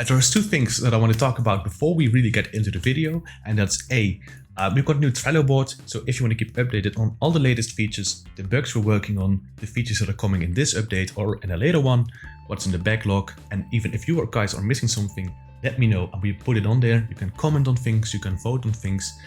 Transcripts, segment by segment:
There's two things that I want to talk about before we really get into the video, and that's we've got a new Trello board, so if you want to keep updated on all the latest features, the bugs we're working on, the features that are coming in this update or in a later one, what's in the backlog, and even if you guys are missing something, let me know and we put it on there. You can comment on things, you can vote on things,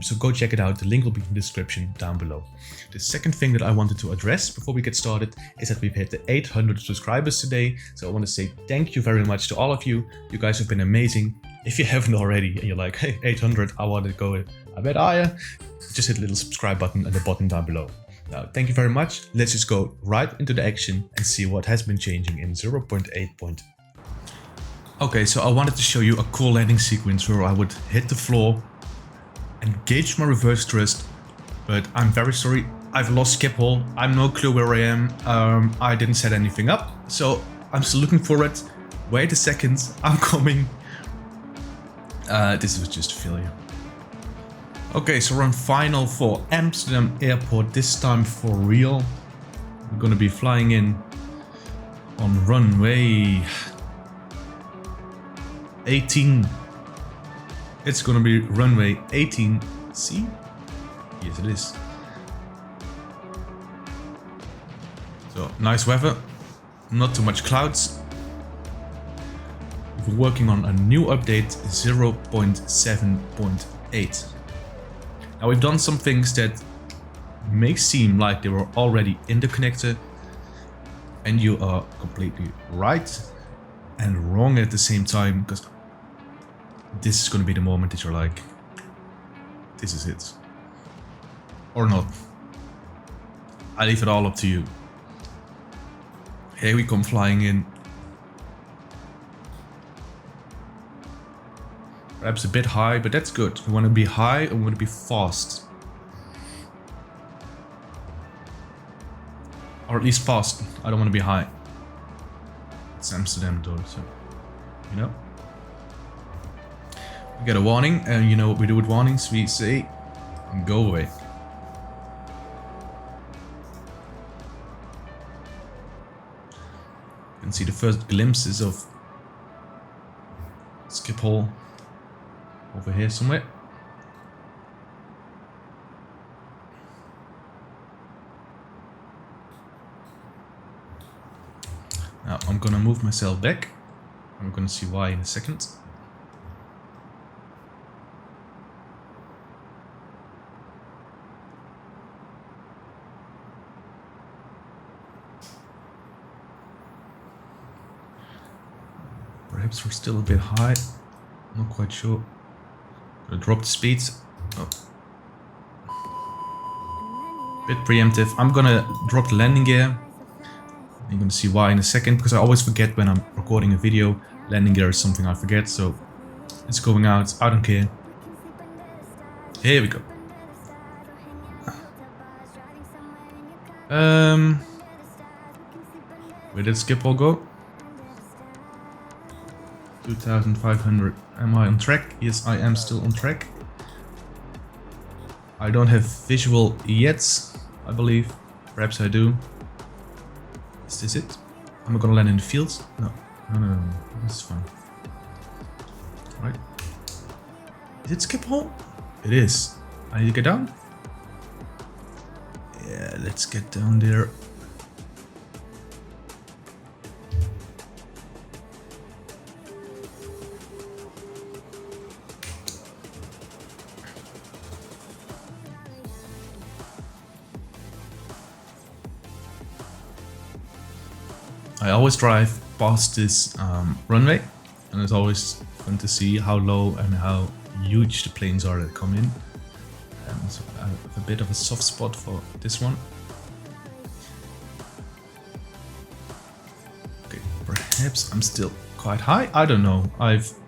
so go check it out. The link will be in the description down below. The second thing that I wanted to address before we get started is that we've hit the 800 subscribers today, so I want to say thank you very much to all of you. You guys have been amazing. If you haven't already and you're like, hey, 800, I want to go a bit higher, just hit the little subscribe button at the bottom down below. Now, thank you very much. Let's just go right into the action and see what has been changing in 0.8. Okay, so I wanted to show you a cool landing sequence where I would hit the floor, engage my reverse thrust, but I'm very sorry, I've lost skip hole. I'm no clue where I am. I didn't set anything up, so I'm still looking for it. Wait a second, I'm coming. This was just a failure. Okay, so we're on final for Amsterdam Airport, this time for real. We're gonna be flying in on runway 18. It's gonna be runway 18C. Yes, it is. So nice weather, not too much clouds. We're working on a new update 0.7.8. Now we've done some things that may seem like they were already in the connector, and you are completely right and wrong at the same time, because this is going to be the moment that you're like, this is it. Or not. I leave it all up to you. Here we come flying in. Perhaps a bit high, but that's good. We want to be high and we want to be fast. Or at least fast. I don't want to be high. It's Amsterdam though, so, you know. We get a warning, and you know what we do with warnings? We say, go away. You can see the first glimpses of skip hole over here somewhere. Now I'm gonna move myself back. I'm gonna see why in a second. Perhaps we're still a bit high. I'm not quite sure. Gonna drop the speeds. Oh. Bit preemptive. I'm gonna drop the landing gear. You're gonna see why in a second, because I always forget when I'm recording a video. Landing gear is something I forget, so it's going out. I don't care. Here we go. Where did skip hole go? 2,500. Am I on track? Yes, I am still on track. I don't have visual yet, I believe. Perhaps I do. Is this it? Am I gonna land in the fields? No. No. This is fine. Right. Is it skip hole? It is. I need to get down? Yeah, let's get down there. I always drive past this runway, and it's always fun to see how low and how huge the planes are that come in. So I have a bit of a soft spot for this one. Okay, perhaps I'm still quite high. I don't know.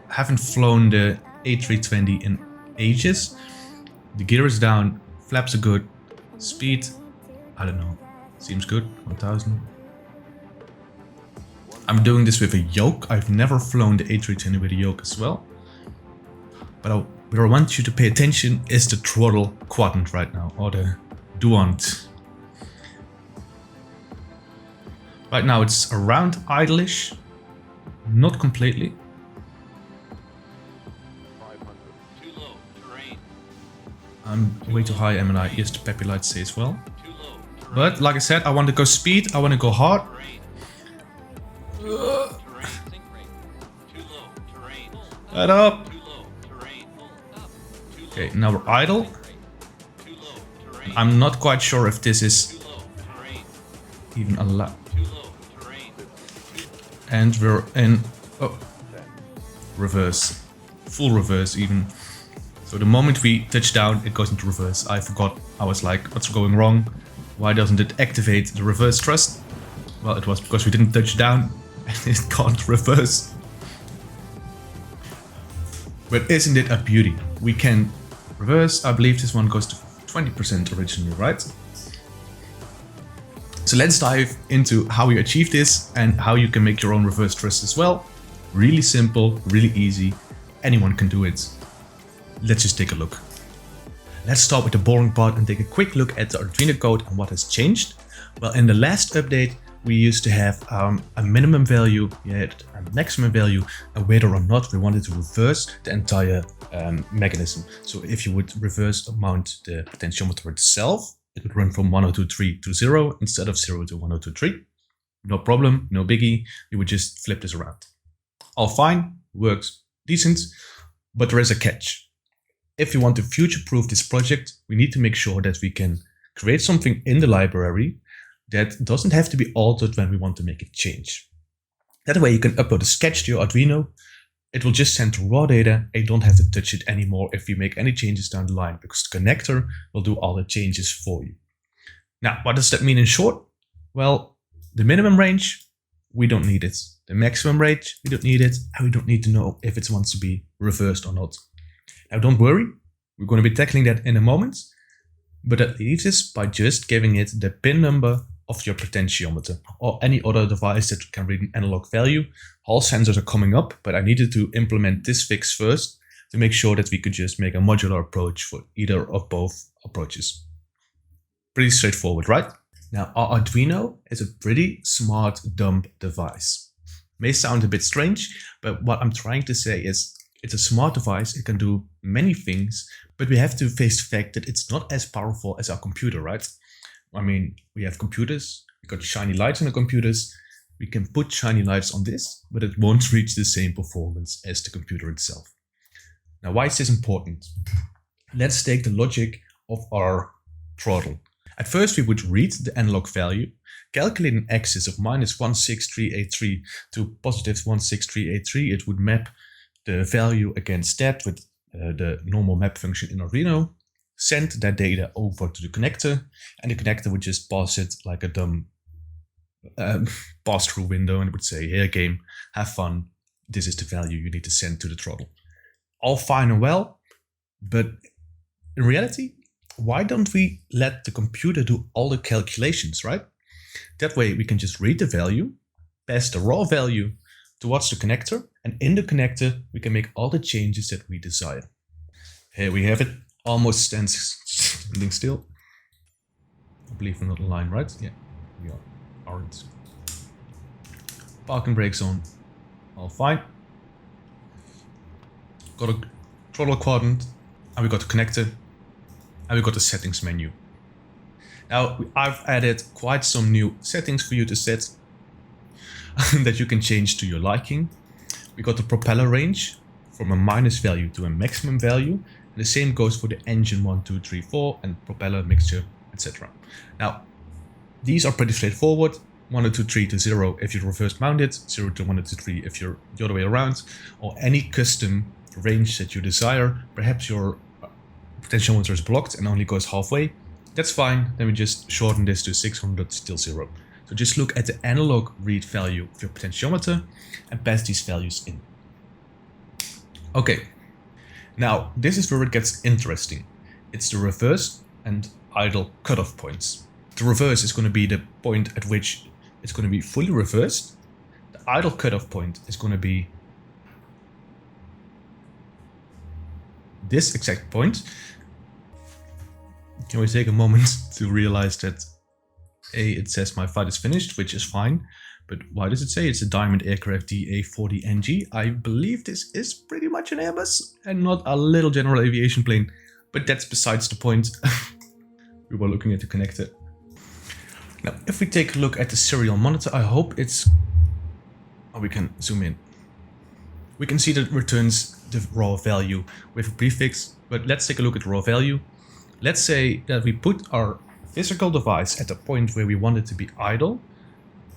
Haven't flown the A320 in ages. The gear is down, flaps are good, speed, I don't know. Seems good. 1000. I'm doing this with a yoke. I've never flown the A320 with a yoke as well. But where I want you to pay attention is the throttle quadrant right now, or the duant. Right now it's around idle-ish, not completely. I'm way too high MNI, yes, the peppy light say as well. But like I said, I want to go speed, I want to go hard. Head up. Okay, now we're idle. I'm not quite sure if this is even allowed. And we're in reverse. Full reverse even. So the moment we touch down, it goes into reverse. I forgot. I was like, what's going wrong? Why doesn't it activate the reverse thrust? Well, it was because we didn't touch down and it can't reverse. But isn't it a beauty? We can reverse. I believe this one goes to 20% originally, right? So let's dive into how you achieve this and how you can make your own reverse thrust as well. Really simple, really easy. Anyone can do it. Let's just take a look. Let's start with the boring part and take a quick look at the Arduino code and what has changed. Well, in the last update, we used to have a minimum value, we had a maximum value, and whether or not we wanted to reverse the entire mechanism. So if you would reverse mount the potentiometer itself, it would run from 1023 to 0 instead of 0 to 1023. No problem, no biggie, you would just flip this around. All fine, works decent, but there is a catch. If we want to future-proof this project, we need to make sure that we can create something in the library that doesn't have to be altered when we want to make a change. That way you can upload a sketch to your Arduino. It will just send raw data and you don't have to touch it anymore if you make any changes down the line, because the connector will do all the changes for you. Now, what does that mean in short? Well, the minimum range, we don't need it. The maximum range, we don't need it. And we don't need to know if it wants to be reversed or not. Now, don't worry. We're going to be tackling that in a moment. But that leaves us by just giving it the pin number of your potentiometer or any other device that can read an analog value. All sensors are coming up, but I needed to implement this fix first to make sure that we could just make a modular approach for either of both approaches. Pretty straightforward, right? Now, our Arduino is a pretty smart dumb device. May sound a bit strange, but what I'm trying to say is it's a smart device, it can do many things, but we have to face the fact that it's not as powerful as our computer, right? I mean, we have computers, we got shiny lights on the computers, we can put shiny lights on this, but it won't reach the same performance as the computer itself. Now, why is this important? Let's take the logic of our throttle. At first, we would read the analog value, calculate an axis of minus 16383 to positive 16383. It would map the value against that with the normal map function in Arduino, send that data over to the connector, and the connector would just pass it like a dumb pass-through window, and it would say, here game, have fun, this is the value you need to send to the throttle. All fine and well, but in reality, why don't we let the computer do all the calculations, right? That way we can just read the value, pass the raw value towards the connector, and in the connector we can make all the changes that we desire. Here we have it, almost standing still. I believe we're not in line, right? Yeah, we aren't. Parking brakes on, all fine. Got a throttle quadrant, and we got the connector, and we got the settings menu. Now, I've added quite some new settings for you to set that you can change to your liking. We got the propeller range from a minus value to a maximum value. And the same goes for the engine 1, 2, 3, 4 and propeller mixture, etc. Now, these are pretty straightforward. 1, 2, 3 to 0 if you reverse mount it, 0 to 1, 2, 3 if you're the other way around, or any custom range that you desire. Perhaps your potentiometer is blocked and only goes halfway. That's fine. Then we just shorten this to 600 till 0. So just look at the analog read value of your potentiometer and pass these values in. Okay, now this is where it gets interesting. It's the reverse and idle cutoff points. The reverse is going to be the point at which it's going to be fully reversed. The idle cutoff point is going to be this exact point. Can we take a moment to realize that it says my flight is finished, which is fine, but why does it say it's a Diamond Aircraft DA40NG? I believe this is pretty much an Airbus and not a little general aviation plane. but that's besides the point. We were looking at the connector. Now, if we take a look at the serial monitor, I hope it's... Oh, we can zoom in. We can see that it returns the raw value with a prefix, but let's take a look at raw value. Let's say that we put our physical device at a point where we want it to be idle.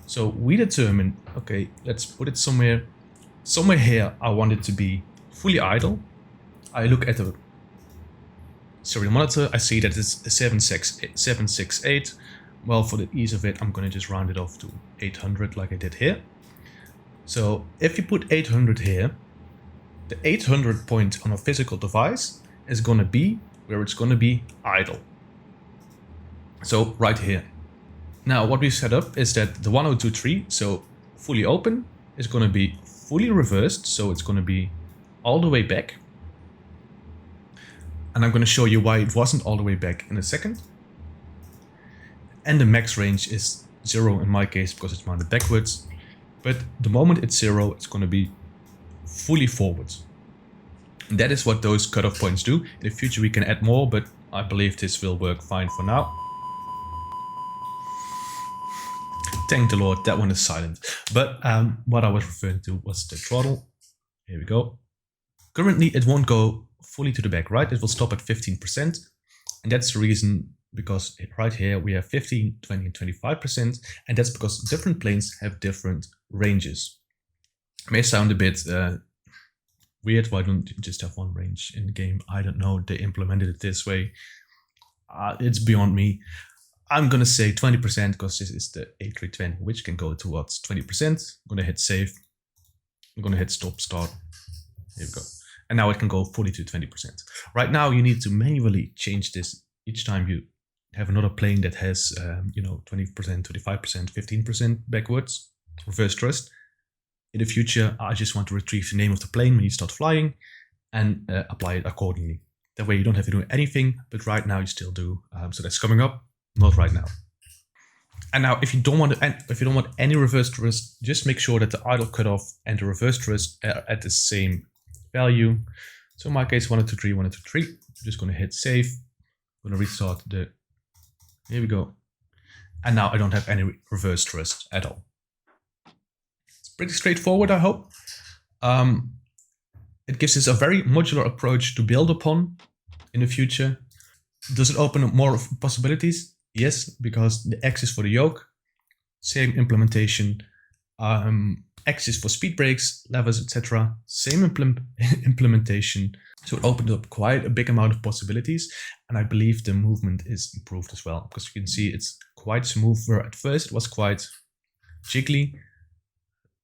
So we determine, okay, let's put it somewhere here. I want it to be fully idle. I look at the serial monitor, I see that it's a 768. Well, for the ease of it, I'm going to just round it off to 800 like I did here. So if you put 800 here, the 800 point on a physical device is going to be where it's going to be idle. So right here. Now what we set up is that the 1023, so fully open, is going to be fully reversed. So it's going to be all the way back. And I'm going to show you why it wasn't all the way back in a second. And the max range is 0 in my case because it's mounted backwards. But the moment it's 0, it's going to be fully forward. And that is what those cutoff points do. In the future we can add more, but I believe this will work fine for now. Thank the Lord, that one is silent. But what I was referring to was the throttle. Here we go. Currently it won't go fully to the back, right? It will stop at 15%. And that's the reason, because right here we have 15, 20, and 25%. And that's because different planes have different ranges. It may sound a bit weird. Why don't you just have one range in the game? I don't know. They implemented it this way. It's beyond me. I'm going to say 20% because this is the A320, which can go towards 20%. I'm going to hit save. I'm going to hit stop start. Here we go. And now it can go fully to 20%. Right now you need to manually change this each time you have another plane that has, 20%, 25%, 15% backwards, reverse thrust. In the future, I just want to retrieve the name of the plane when you start flying and apply it accordingly. That way you don't have to do anything, but right now you still do. So that's coming up, not right now. And now, if you don't want any reverse thrust, just make sure that the idle cutoff and the reverse thrust are at the same value. So in my case, 1023, 1023. I'm just going to hit save. I'm going to restart the. Here we go. And now I don't have any reverse thrust at all. It's pretty straightforward, I hope. It gives us a very modular approach to build upon in the future. Does it open up more possibilities? Yes, because the X is for the yoke, same implementation, X is for speed brakes, levers, etc. Same implementation. So it opened up quite a big amount of possibilities, and I believe the movement is improved as well, because you can see it's quite smooth, where at first it was quite jiggly.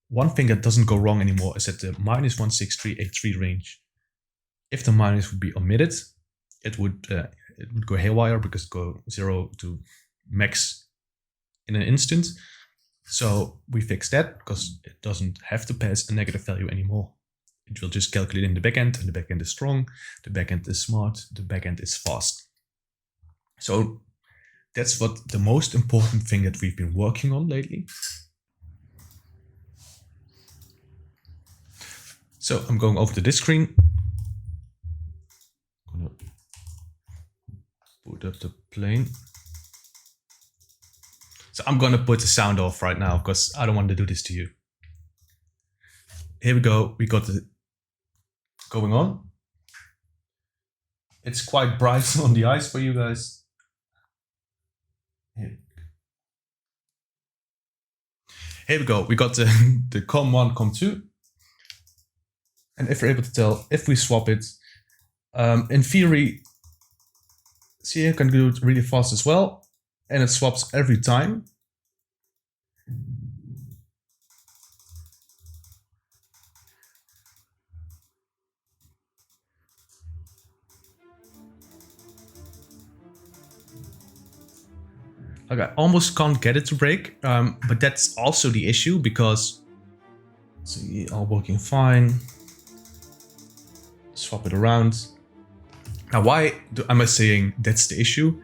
One thing that doesn't go wrong anymore is at the -16383 range. If the minus would be omitted, it would go haywire, because it go 0 to max in an instant. So we fixed that because it doesn't have to pass a negative value anymore. It will just calculate in the backend, and the backend is strong, the backend is smart, the backend is fast. So that's what the most important thing that we've been working on lately. So I'm going over to this screen. I'm gonna put up the plane. So I'm going to put the sound off right now because I don't want to do this to you. Here we go. We got it going on. It's quite bright on the ice for you guys. Here we go. We got the COM1, COM2. And if you're able to tell, if we swap it, in theory, CA can do it really fast as well. And it swaps every time. Like, I almost can't get it to break, but that's also the issue, because see, all working fine. Swap it around. Now, why am I saying that's the issue?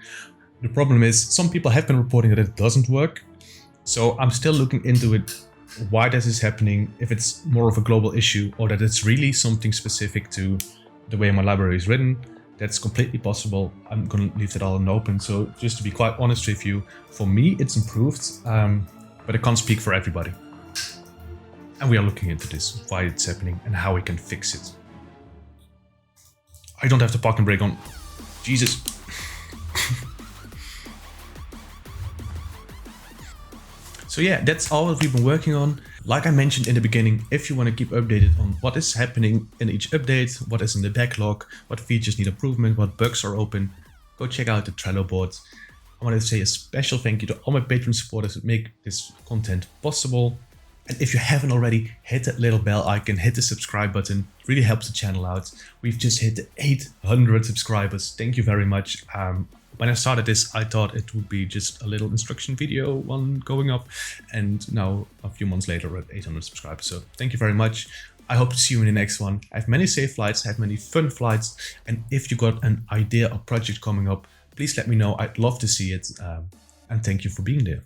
The problem is some people have been reporting that it doesn't work. So I'm still looking into it, why this is happening, if it's more of a global issue or that it's really something specific to the way my library is written. That's completely possible. I'm gonna leave that all open. So just to be quite honest with you, for me it's improved, but I can't speak for everybody. And we are looking into this, why it's happening and how we can fix it. I don't have the parking brake on. Jesus. So yeah, that's all that we've been working on. Like I mentioned in the beginning, if you want to keep updated on what is happening in each update, what is in the backlog, what features need improvement, what bugs are open, go check out the Trello board. I want to say a special thank you to all my Patreon supporters that make this content possible. And if you haven't already, hit that little bell icon, hit the subscribe button. It really helps the channel out. We've just hit the 800 subscribers. Thank you very much. When I started this, I thought it would be just a little instruction video one going up. And now a few months later, we're at 800 subscribers. So thank you very much. I hope to see you in the next one. I have many safe flights, I have many fun flights. And if you got an idea or project coming up, please let me know. I'd love to see it. And thank you for being there.